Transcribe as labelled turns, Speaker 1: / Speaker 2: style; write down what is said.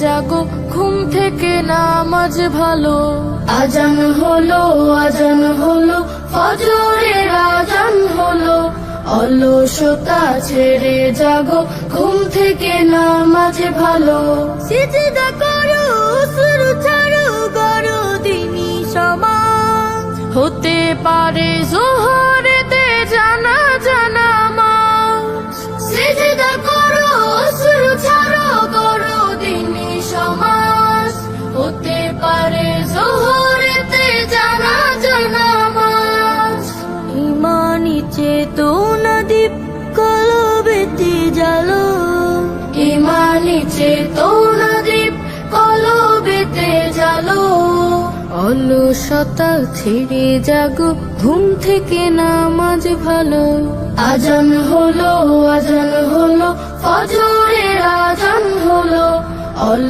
Speaker 1: জাগো, ঘুম থেকে নামাজ ভালো।
Speaker 2: আজান হলো, আজান হলো, ফজরের আজান হলো। অলসতা ছেড়ে জাগো, ঘুম থেকে নামাজ ভালো।
Speaker 1: সিজদা করো, শুরু ছাড়ো, করো দিনী সমাজ। হতে পারে জোহরেতে জানাজা নামাজ।
Speaker 2: সিজদা করো, শুরু ছাড়ো, করো দিনী সমাজ। হতে পারে জোহরেতে জানাজা নামাজ।
Speaker 1: ইমানি চেতনা দীপ কলবেতে জ্বালো।
Speaker 2: ইমানি চেতনা দীপ কলবেতে জ্বালো।
Speaker 1: অলসতা ছেড়ে জাগো, ঘুম থেকে নামাজ ভালো।
Speaker 2: আজান হলো, আজান হলো, ফজরের আজান হলো।